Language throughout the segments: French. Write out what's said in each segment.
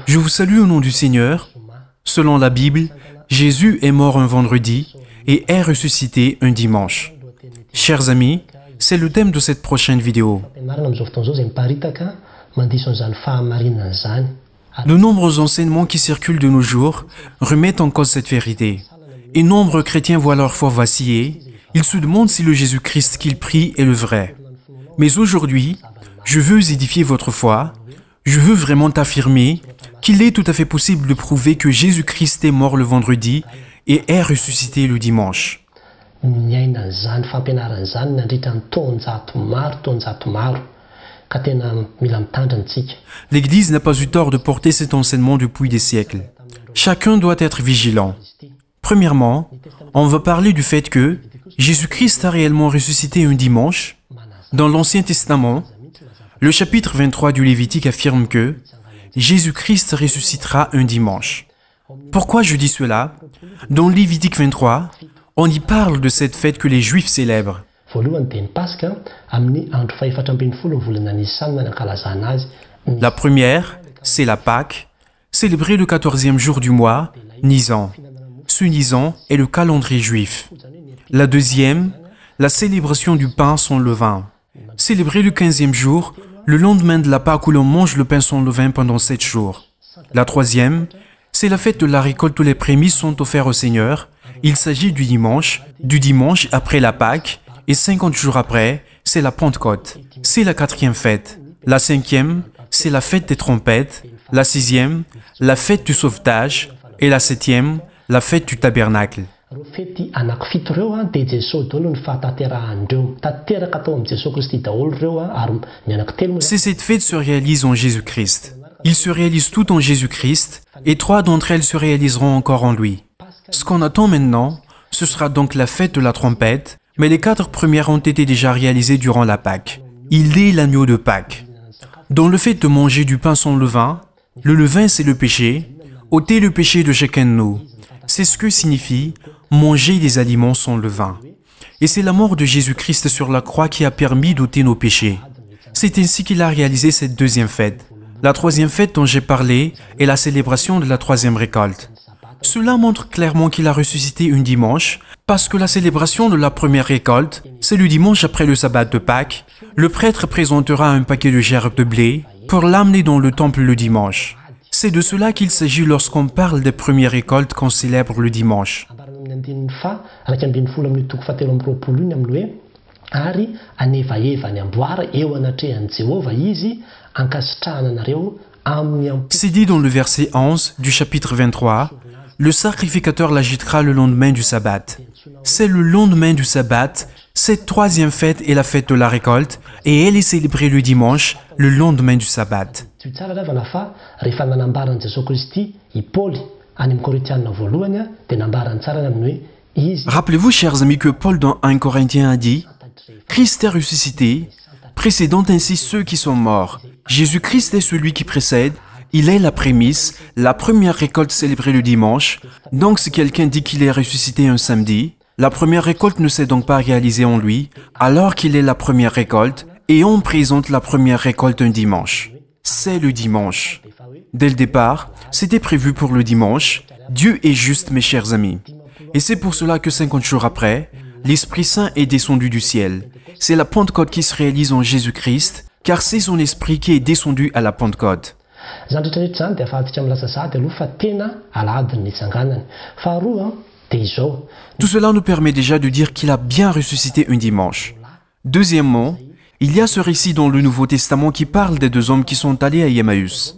Je vous salue au nom du Seigneur. Selon la Bible, Jésus est mort un vendredi et est ressuscité un dimanche. Chers amis, c'est le thème de cette prochaine vidéo. De nombreux enseignements qui circulent de nos jours remettent en cause cette vérité. Et nombreux chrétiens voient leur foi vaciller. Ils se demandent si le Jésus-Christ qu'ils prient est le vrai. Mais aujourd'hui, je veux édifier votre foi. Je veux vraiment t'affirmer qu'il est tout à fait possible de prouver que Jésus-Christ est mort le vendredi et est ressuscité le dimanche. L'Église n'a pas eu tort de porter cet enseignement depuis des siècles. Chacun doit être vigilant. Premièrement, on va parler du fait que Jésus-Christ a réellement ressuscité un dimanche. Dans l'Ancien Testament, le chapitre 23 du Lévitique affirme que Jésus-Christ ressuscitera un dimanche. Pourquoi je dis cela? Dans Lévitique 23, on y parle de cette fête que les Juifs célèbrent. La première, c'est la Pâque, célébrée le 14e jour du mois, Nisan. Ce Nisan est le calendrier juif. La deuxième, la célébration du pain sans levain, célébrée le 15e jour, le lendemain de la Pâque où l'on mange le pain sans levain pendant 7 jours. La troisième, c'est la fête de la récolte où les prémices sont offerts au Seigneur. Il s'agit du dimanche après la Pâque, et 50 jours après, c'est la Pentecôte. C'est la quatrième fête. La cinquième, c'est la fête des trompettes. La sixième, la fête du sauvetage. Et la septième, la fête du tabernacle. Ces 7 fêtes se réalisent en Jésus-Christ. Ils se réalisent toutes en Jésus-Christ, et 3 d'entre elles se réaliseront encore en lui. Ce qu'on attend maintenant, ce sera donc la fête de la trompette, mais les 4 premières ont été déjà réalisées durant la Pâque. Il est l'agneau de Pâques. Dans le fait de manger du pain sans levain, le levain c'est le péché, ôter le péché de chacun de nous. C'est ce que signifie manger des aliments sans levain. Et c'est la mort de Jésus-Christ sur la croix qui a permis d'ôter nos péchés. C'est ainsi qu'il a réalisé cette deuxième fête. La troisième fête dont j'ai parlé est la célébration de la troisième récolte. Cela montre clairement qu'il a ressuscité un dimanche, parce que la célébration de la première récolte, c'est le dimanche après le sabbat de Pâques. Le prêtre présentera un paquet de gerbes de blé pour l'amener dans le temple le dimanche. C'est de cela qu'il s'agit lorsqu'on parle des premières récoltes qu'on célèbre le dimanche. C'est dit dans le verset 11 du chapitre 23, « Le sacrificateur l'agitera le lendemain du sabbat ». C'est le lendemain du sabbat, cette troisième fête est la fête de la récolte, et elle est célébrée le dimanche, le lendemain du sabbat. Rappelez-vous, chers amis, que Paul dans 1 Corinthiens a dit « Christ est ressuscité, précédant ainsi ceux qui sont morts. Jésus-Christ est celui qui précède, il est la prémisse, la première récolte célébrée le dimanche. Donc si quelqu'un dit qu'il est ressuscité un samedi, la première récolte ne s'est donc pas réalisée en lui, alors qu'il est la première récolte, et on présente la première récolte un dimanche. C'est le dimanche. Dès le départ, c'était prévu pour le dimanche. Dieu est juste, mes chers amis. Et c'est pour cela que 50 jours après, l'Esprit Saint est descendu du ciel. C'est la Pentecôte qui se réalise en Jésus-Christ, car c'est son Esprit qui est descendu à la Pentecôte. Tout cela nous permet déjà de dire qu'il a bien ressuscité un dimanche. Deuxièmement, il y a ce récit dans le Nouveau Testament qui parle des 2 hommes qui sont allés à Emmaüs.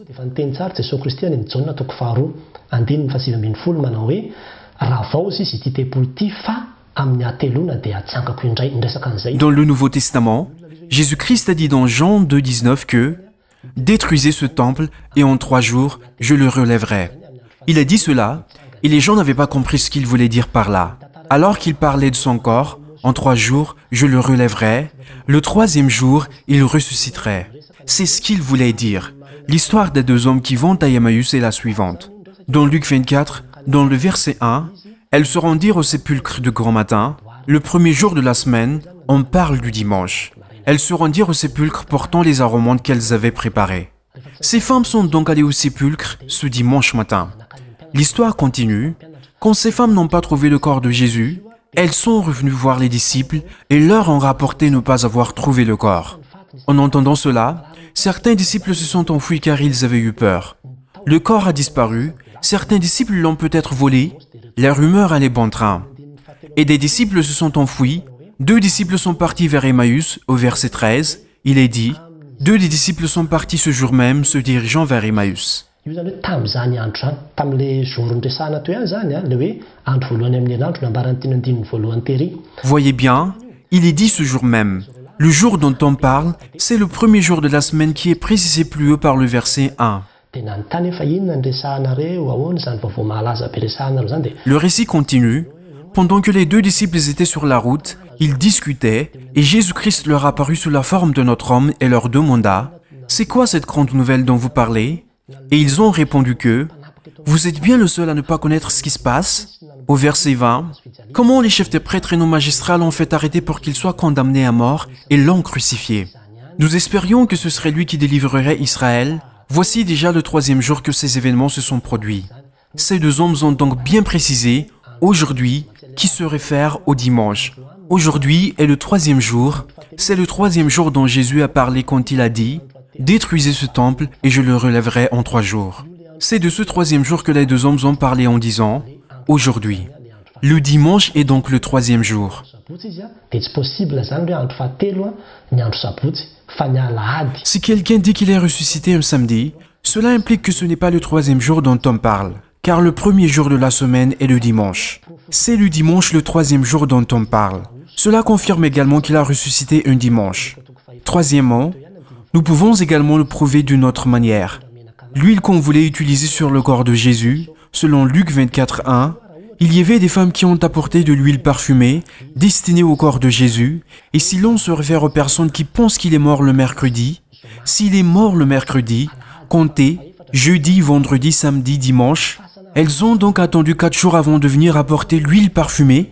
Dans le Nouveau Testament, Jésus-Christ a dit dans Jean 2,19 que « Détruisez ce temple et en 3 jours, je le relèverai ». Il a dit cela et les gens n'avaient pas compris ce qu'il voulait dire par là. Alors qu'il parlait de son corps, en 3 jours, je le relèverai. Le 3e jour, il ressusciterait. C'est ce qu'il voulait dire. L'histoire des 2 hommes qui vont à Emmaüs est la suivante. Dans Luc 24, dans le verset 1, elles se rendirent au sépulcre de grand matin. Le premier jour de la semaine, on parle du dimanche. Elles se rendirent au sépulcre portant les aromantes qu'elles avaient préparées. Ces femmes sont donc allées au sépulcre ce dimanche matin. L'histoire continue. Quand ces femmes n'ont pas trouvé le corps de Jésus, elles sont revenues voir les disciples et leur ont rapporté ne pas avoir trouvé le corps. En entendant cela, certains disciples se sont enfuis car ils avaient eu peur. Le corps a disparu, certains disciples l'ont peut-être volé, la rumeur allait bon train. Et des disciples se sont enfuis, 2 disciples sont partis vers Emmaüs, au verset 13, il est dit, 2 des disciples sont partis ce jour même, se dirigeant vers Emmaüs. Voyez bien, il est dit ce jour même. Le jour dont on parle, c'est le premier jour de la semaine qui est précisé plus haut par le verset 1. Le récit continue. Pendant que les 2 disciples étaient sur la route, ils discutaient et Jésus-Christ leur apparut sous la forme de notre homme et leur demanda « C'est quoi cette grande nouvelle dont vous parlez ?» Et ils ont répondu que « Vous êtes bien le seul à ne pas connaître ce qui se passe ?» Au verset 20, « Comment les chefs des prêtres et nos magistrats l'ont fait arrêter pour qu'il soit condamné à mort et l'ont crucifié. Nous espérions que ce serait lui qui délivrerait Israël. Voici déjà le 3e jour que ces événements se sont produits. » Ces 2 hommes ont donc bien précisé « aujourd'hui » qui se réfère au dimanche. Aujourd'hui est le 3e jour. C'est le 3e jour dont Jésus a parlé quand il a dit « Détruisez ce temple et je le relèverai en 3 jours. » C'est de ce 3e jour que les 2 hommes ont parlé en disant « aujourd'hui ». Le dimanche est donc le 3e jour. Si quelqu'un dit qu'il est ressuscité un samedi, cela implique que ce n'est pas le 3e jour dont on parle, car le premier jour de la semaine est le dimanche. C'est le dimanche le 3e jour dont on parle. Cela confirme également qu'il a ressuscité un dimanche. Troisièmement, nous pouvons également le prouver d'une autre manière. L'huile qu'on voulait utiliser sur le corps de Jésus, selon Luc 24:1, il y avait des femmes qui ont apporté de l'huile parfumée destinée au corps de Jésus, et si l'on se réfère aux personnes qui pensent qu'il est mort le mercredi, s'il est mort le mercredi, comptez jeudi, vendredi, samedi, dimanche, elles ont donc attendu 4 jours avant de venir apporter l'huile parfumée.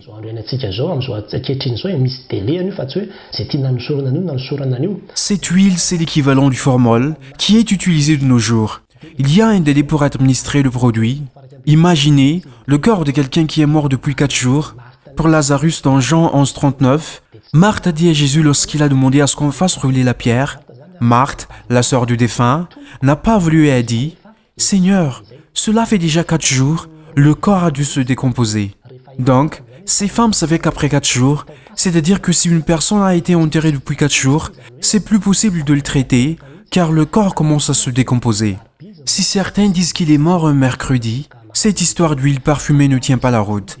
Cette huile, c'est l'équivalent du formol qui est utilisé de nos jours. Il y a un délai pour administrer le produit. Imaginez le corps de quelqu'un qui est mort depuis 4 jours. Pour Lazarus dans Jean 11:39, Marthe a dit à Jésus lorsqu'il a demandé à ce qu'on fasse rouler la pierre. Marthe, la sœur du défunt, n'a pas voulu et a dit « Seigneur, cela fait déjà 4 jours, le corps a dû se décomposer. » Donc, ces femmes savaient qu'après 4 jours, c'est-à-dire que si une personne a été enterrée depuis 4 jours, c'est plus possible de le traiter, car le corps commence à se décomposer. Si certains disent qu'il est mort un mercredi, cette histoire d'huile parfumée ne tient pas la route.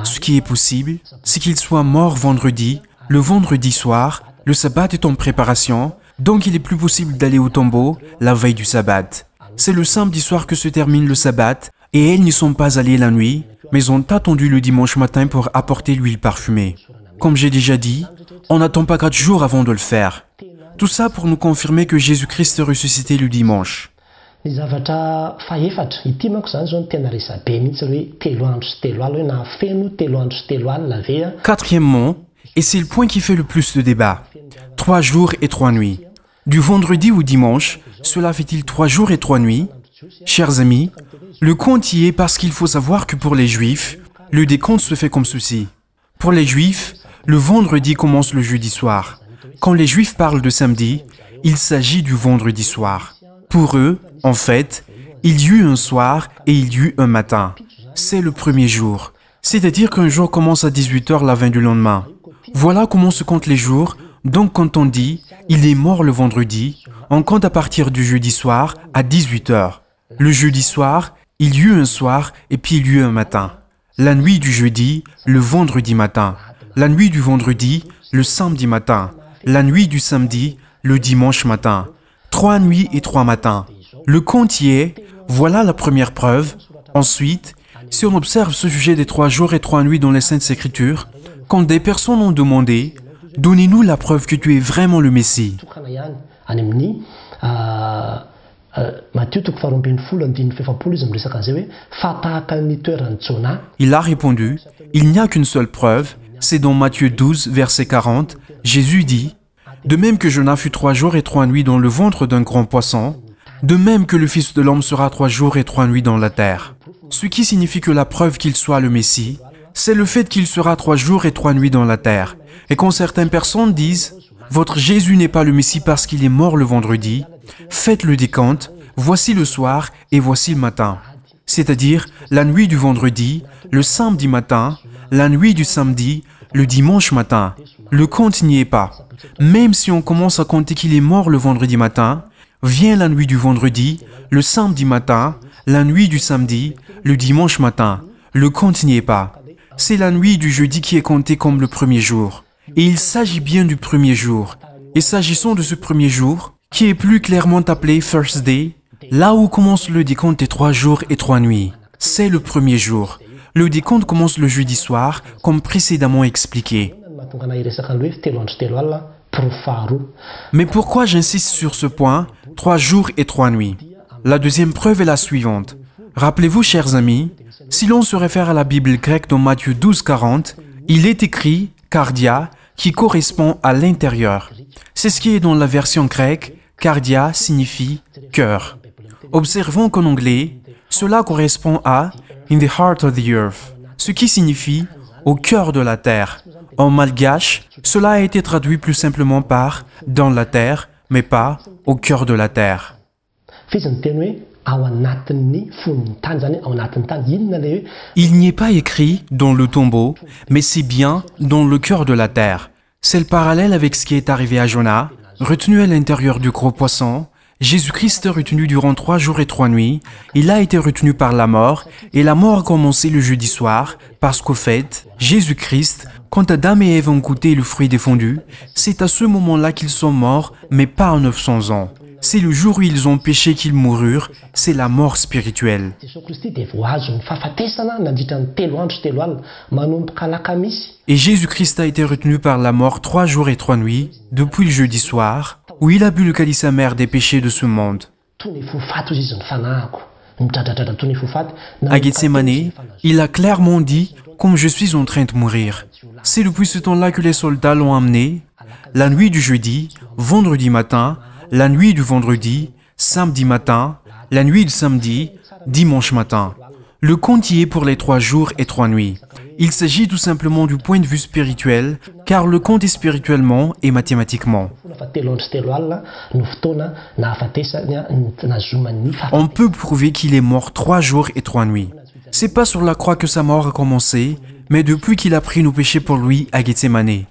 Ce qui est possible, c'est qu'il soit mort vendredi, le vendredi soir, le sabbat est en préparation, donc il est plus possible d'aller au tombeau la veille du sabbat. C'est le samedi soir que se termine le sabbat, et elles n'y sont pas allées la nuit, mais ont attendu le dimanche matin pour apporter l'huile parfumée. Comme j'ai déjà dit, on n'attend pas 4 jours avant de le faire. Tout ça pour nous confirmer que Jésus-Christ est ressuscité le dimanche. Quatrièmement, et c'est le point qui fait le plus de débat, 3 jours et 3 nuits. Du vendredi au dimanche, cela fait-il 3 jours et 3 nuits? Chers amis, le compte y est parce qu'il faut savoir que pour les Juifs, le décompte se fait comme ceci. Pour les Juifs, le vendredi commence le jeudi soir. Quand les Juifs parlent de samedi, il s'agit du vendredi soir. Pour eux, en fait, il y eut un soir et il y eut un matin. C'est le premier jour. C'est-à-dire qu'un jour commence à 18h la veille du lendemain. Voilà comment se comptent les jours. Donc quand on dit « il est mort le vendredi », on compte à partir du jeudi soir à 18h. Le jeudi soir, il y eut un soir et puis il y eut un matin. La nuit du jeudi, le vendredi matin. La nuit du vendredi, le samedi matin. La nuit du samedi, le dimanche matin. 3 nuits et 3 matins. Le compte y est, voilà la première preuve. Ensuite, si on observe ce sujet des 3 jours et 3 nuits dans les Saintes Écritures, quand des personnes ont demandé « Donnez-nous la preuve que tu es vraiment le Messie ». Il a répondu, il n'y a qu'une seule preuve, c'est dans Matthieu 12, verset 40, Jésus dit, « De même que Jonas fut 3 jours et 3 nuits dans le ventre d'un grand poisson, de même que le Fils de l'homme sera 3 jours et 3 nuits dans la terre. » Ce qui signifie que la preuve qu'il soit le Messie, c'est le fait qu'il sera 3 jours et 3 nuits dans la terre. Et quand certaines personnes disent « Votre Jésus n'est pas le Messie parce qu'il est mort le vendredi », faites le décompte, voici le soir et voici le matin. C'est-à-dire la nuit du vendredi, le samedi matin, la nuit du samedi, le dimanche matin. Le compte n'y est pas. Même si on commence à compter qu'il est mort le vendredi matin, vient la nuit du vendredi, le samedi matin, la nuit du samedi, le dimanche matin. Le compte n'y est pas. C'est la nuit du jeudi qui est comptée comme le premier jour. Et il s'agit bien du premier jour. Et s'agissant de ce premier jour, qui est plus clairement appelé First Day, là où commence le décompte des 3 jours et 3 nuits, c'est le premier jour. Le décompte commence le jeudi soir, comme précédemment expliqué. Mais pourquoi j'insiste sur ce point, 3 jours et 3 nuits? La deuxième preuve est la suivante. Rappelez-vous, chers amis, si l'on se réfère à la Bible grecque dans Matthieu 12, 40, il est écrit « cardia » qui correspond à l'intérieur. C'est ce qui est dans la version grecque, cardia signifie « cœur ». Observons qu'en anglais, cela correspond à « in the heart of the earth », ce qui signifie « au cœur de la terre ». En malgache, cela a été traduit plus simplement par « dans la terre », mais pas « au cœur de la terre ». Il n'y est pas écrit « dans le tombeau », mais c'est bien « dans le cœur de la terre ». C'est le parallèle avec ce qui est arrivé à Jonas, retenu à l'intérieur du gros poisson. Jésus-Christ retenu durant 3 jours et 3 nuits, il a été retenu par la mort, et la mort a commencé le jeudi soir, parce qu'au fait, Jésus-Christ, quand Adam et Ève ont goûté le fruit défendu, c'est à ce moment-là qu'ils sont morts, mais pas en 900 ans. C'est le jour où ils ont péché qu'ils moururent, c'est la mort spirituelle. Et Jésus-Christ a été retenu par la mort 3 jours et 3 nuits, depuis le jeudi soir, où il a bu le calice amer des péchés de ce monde. À Gethsémani, il a clairement dit « comme je suis en train de mourir ». C'est depuis ce temps-là que les soldats l'ont amené, la nuit du jeudi, vendredi matin, la nuit du vendredi, samedi matin, la nuit du samedi, dimanche matin. Le compte y est pour les 3 jours et 3 nuits. Il s'agit tout simplement du point de vue spirituel, car le compte est spirituellement et mathématiquement. On peut prouver qu'il est mort 3 jours et 3 nuits. C'est pas sur la croix que sa mort a commencé, mais depuis qu'il a pris nos péchés pour lui à Gethsémani.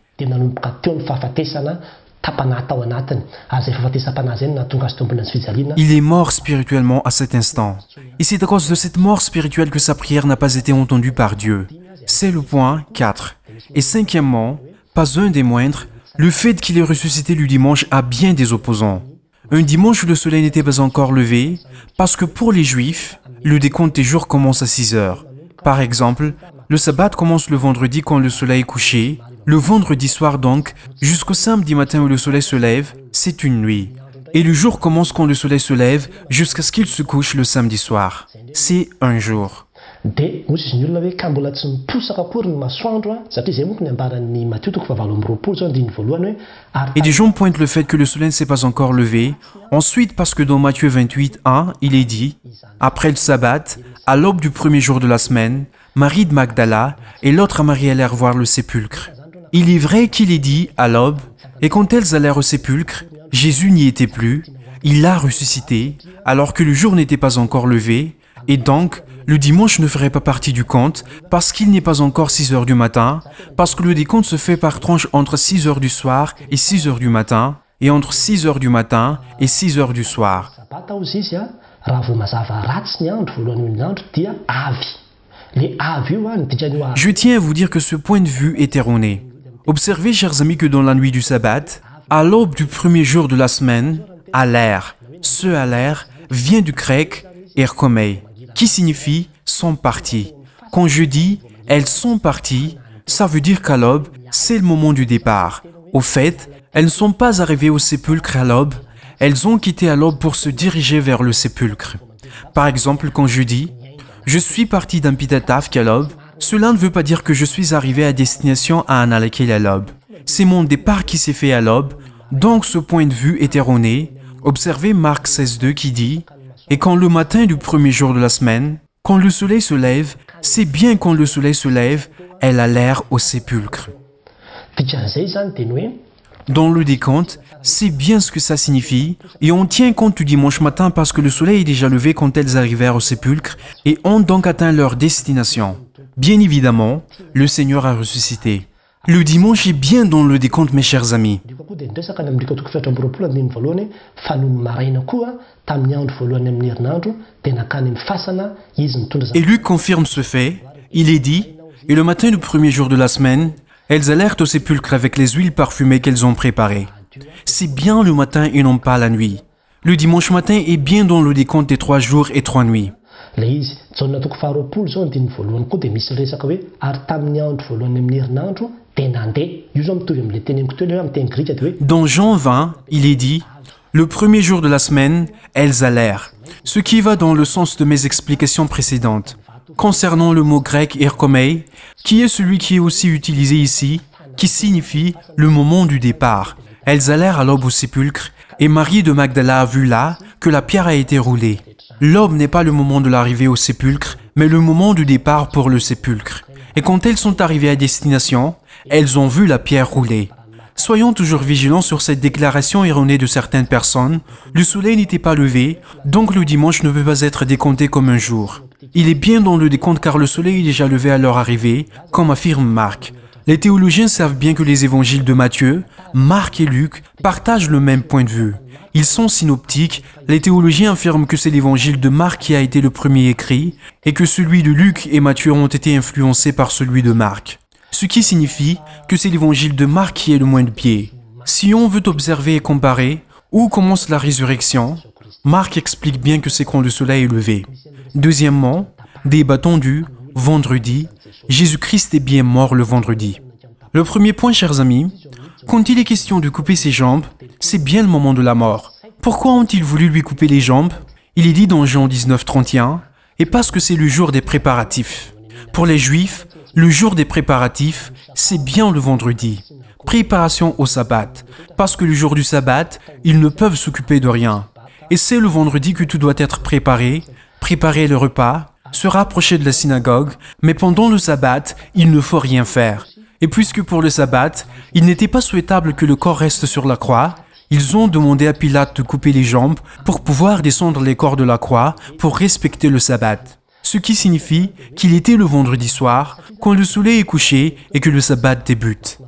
Il est mort spirituellement à cet instant. Et c'est à cause de cette mort spirituelle que sa prière n'a pas été entendue par Dieu. C'est le point 4. Et cinquièmement, pas un des moindres, le fait qu'il ait ressuscité le dimanche a bien des opposants. Un dimanche où le soleil n'était pas encore levé, parce que pour les Juifs, le décompte des jours commence à 6 heures. Par exemple, le sabbat commence le vendredi quand le soleil est couché, le vendredi soir donc, jusqu'au samedi matin où le soleil se lève, c'est une nuit. Et le jour commence quand le soleil se lève jusqu'à ce qu'il se couche le samedi soir. C'est un jour. Et des gens pointent le fait que le soleil ne s'est pas encore levé. Ensuite, parce que dans Matthieu 28, 1, il est dit « Après le sabbat, à l'aube du premier jour de la semaine, Marie de Magdala et l'autre Marie allèrent voir le sépulcre. Il est vrai qu'il est dit à l'aube, et quand elles allèrent au sépulcre, Jésus n'y était plus, il a ressuscité, alors que le jour n'était pas encore levé, et donc le dimanche ne ferait pas partie du compte, parce qu'il n'est pas encore 6 heures du matin, parce que le décompte se fait par tranche entre 6 heures du soir et 6 heures du matin, et entre 6 heures du matin et 6 heures du soir. Je tiens à vous dire que ce point de vue est erroné. Observez, chers amis, que dans la nuit du sabbat, à l'aube du premier jour de la semaine, alair, ce alair vient du grec erkomei, qui signifie « sont partis ». Quand je dis « elles sont parties », ça veut dire qu'à l'aube, c'est le moment du départ. Au fait, elles ne sont pas arrivées au sépulcre à l'aube, elles ont quitté à l'aube pour se diriger vers le sépulcre. Par exemple, quand je dis « Je suis parti d'Ampitataf à l'aube », cela ne veut pas dire que je suis arrivé à destination à Analakil à l'aube. C'est mon départ qui s'est fait à l'aube, donc ce point de vue est erroné. Observez Marc 16,2 qui dit « Et quand le matin du premier jour de la semaine, quand le soleil se lève, c'est bien quand le soleil se lève, elle allèrent au sépulcre. » Dans le décompte, c'est bien ce que ça signifie, et on tient compte du dimanche matin parce que le soleil est déjà levé quand elles arrivèrent au sépulcre et ont donc atteint leur destination. Bien évidemment, le Seigneur a ressuscité. Le dimanche est bien dans le décompte, mes chers amis. Et Luc confirme ce fait. Il est dit, et le matin du premier jour de la semaine, elles allèrent au sépulcre avec les huiles parfumées qu'elles ont préparées. C'est bien le matin et non pas la nuit. Le dimanche matin est bien dans le décompte des 3 jours et 3 nuits. Dans Jean 20, il est dit « Le premier jour de la semaine, elles allèrent », ce qui va dans le sens de mes explications précédentes. Concernant le mot grec « erkomei », qui est celui qui est aussi utilisé ici, qui signifie « le moment du départ ». Elles allèrent à l'aube au sépulcre, et Marie de Magdala a vu là que la pierre a été roulée. L'aube n'est pas le moment de l'arrivée au sépulcre, mais le moment du départ pour le sépulcre. Et quand elles sont arrivées à destination, elles ont vu la pierre rouler. Soyons toujours vigilants sur cette déclaration erronée de certaines personnes. Le soleil n'était pas levé, donc le dimanche ne peut pas être décompté comme un jour. Il est bien dans le décompte car le soleil est déjà levé à leur arrivée, comme affirme Marc. Les théologiens savent bien que les évangiles de Matthieu, Marc et Luc partagent le même point de vue. Ils sont synoptiques, les théologiens affirment que c'est l'évangile de Marc qui a été le premier écrit et que celui de Luc et Matthieu ont été influencés par celui de Marc. Ce qui signifie que c'est l'évangile de Marc qui est le moins de pied. Si on veut observer et comparer où commence la résurrection, Marc explique bien que c'est quand le soleil est levé. Deuxièmement, débat tendu, vendredi, Jésus-Christ est bien mort le vendredi. Le premier point, chers amis, quand il est question de couper ses jambes, c'est bien le moment de la mort. Pourquoi ont-ils voulu lui couper les jambes? Il est dit dans Jean 19, 31, et parce que c'est le jour des préparatifs. Pour les Juifs, le jour des préparatifs, c'est bien le vendredi. Préparation au sabbat, parce que le jour du sabbat, ils ne peuvent s'occuper de rien. Et c'est le vendredi que tout doit être préparé, préparer le repas, se rapprocher de la synagogue, mais pendant le sabbat, il ne faut rien faire. Et puisque pour le sabbat, il n'était pas souhaitable que le corps reste sur la croix, ils ont demandé à Pilate de couper les jambes pour pouvoir descendre les corps de la croix pour respecter le sabbat. Ce qui signifie qu'il était le vendredi soir, quand le soleil est couché et que le sabbat débute.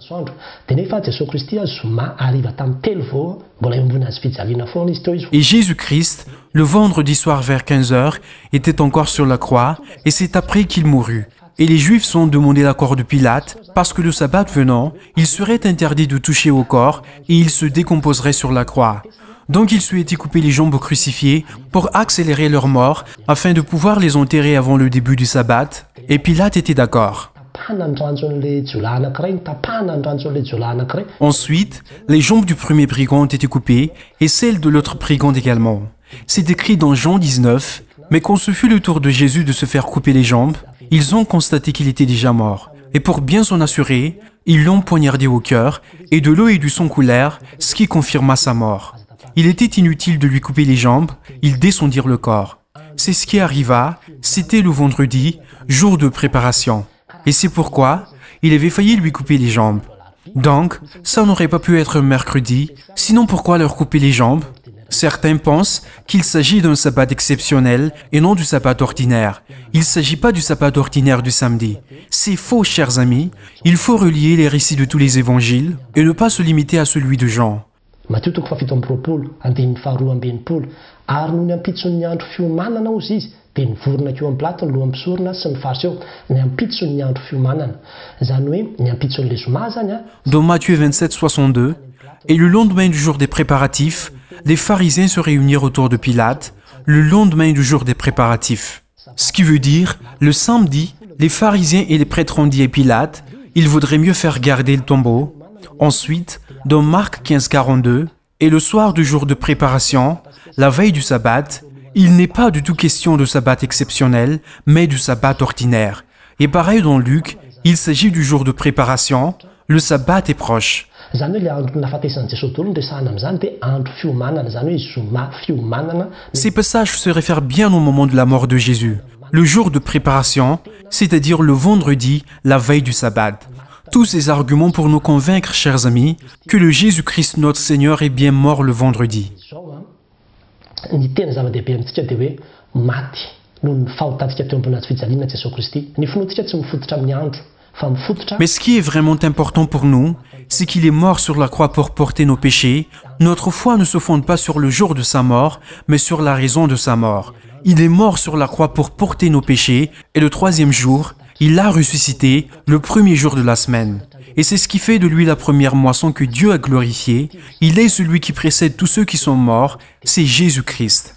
Et Jésus-Christ, le vendredi soir vers 15h, était encore sur la croix et c'est après qu'il mourut. Et les Juifs ont demandé l'accord de Pilate parce que le sabbat venant, il serait interdit de toucher au corps et il se décomposerait sur la croix. Donc ils souhaitaient couper les jambes aux crucifiés pour accélérer leur mort afin de pouvoir les enterrer avant le début du sabbat. Et Pilate était d'accord. Ensuite, les jambes du premier brigand ont été coupées et celles de l'autre brigand également. C'est écrit dans Jean 19, mais quand ce fut le tour de Jésus de se faire couper les jambes, ils ont constaté qu'il était déjà mort. Et pour bien s'en assurer, ils l'ont poignardé au cœur et de l'eau et du sang coulèrent, ce qui confirma sa mort. Il était inutile de lui couper les jambes, ils descendirent le corps. C'est ce qui arriva, c'était le vendredi, jour de préparation. Et c'est pourquoi il avait failli lui couper les jambes. Donc, ça n'aurait pas pu être mercredi, sinon pourquoi leur couper les jambes? Certains pensent qu'il s'agit d'un sabbat exceptionnel et non du sabbat ordinaire. Il ne s'agit pas du sabbat ordinaire du samedi. C'est faux, chers amis. Il faut relier les récits de tous les évangiles et ne pas se limiter à celui de Jean. Dans Matthieu 27, 62, et le lendemain du jour des préparatifs, les pharisiens se réunirent autour de Pilate, le lendemain du jour des préparatifs. Ce qui veut dire, le samedi, les pharisiens et les prêtres ont dit à Pilate, il vaudrait mieux faire garder le tombeau. Ensuite, dans Marc 15, 42, Et le soir du jour de préparation, la veille du sabbat, il n'est pas du tout question de sabbat exceptionnel, mais du sabbat ordinaire. Et pareil dans Luc, il s'agit du jour de préparation, le sabbat est proche. Ces passages se réfèrent bien au moment de la mort de Jésus, le jour de préparation, c'est-à-dire le vendredi, la veille du sabbat. Tous ces arguments pour nous convaincre, chers amis, que le Jésus-Christ notre Seigneur est bien mort le vendredi. Mais ce qui est vraiment important pour nous, c'est qu'il est mort sur la croix pour porter nos péchés. Notre foi ne se fonde pas sur le jour de sa mort, mais sur la raison de sa mort. Il est mort sur la croix pour porter nos péchés, et le troisième jour, il a ressuscité le premier jour de la semaine. Et c'est ce qui fait de lui la première moisson que Dieu a glorifiée. Il est celui qui précède tous ceux qui sont morts, c'est Jésus-Christ.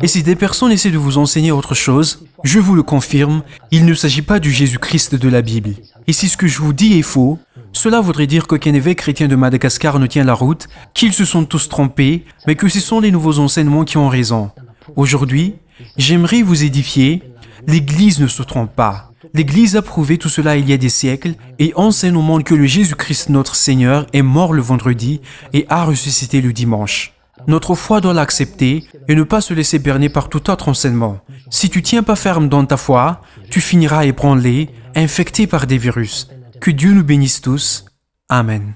Et si des personnes essaient de vous enseigner autre chose, je vous le confirme, il ne s'agit pas du Jésus-Christ de la Bible. Et si ce que je vous dis est faux, cela voudrait dire qu'aucun évêque chrétien de Madagascar ne tient la route, qu'ils se sont tous trompés, mais que ce sont les nouveaux enseignements qui ont raison. Aujourd'hui, j'aimerais vous édifier, l'Église ne se trompe pas. L'Église a prouvé tout cela il y a des siècles et enseigne au monde que le Jésus-Christ notre Seigneur est mort le vendredi et a ressuscité le dimanche. Notre foi doit l'accepter et ne pas se laisser berner par tout autre enseignement. Si tu tiens pas ferme dans ta foi, tu finiras ébranlé, infecté par des virus. Que Dieu nous bénisse tous. Amen.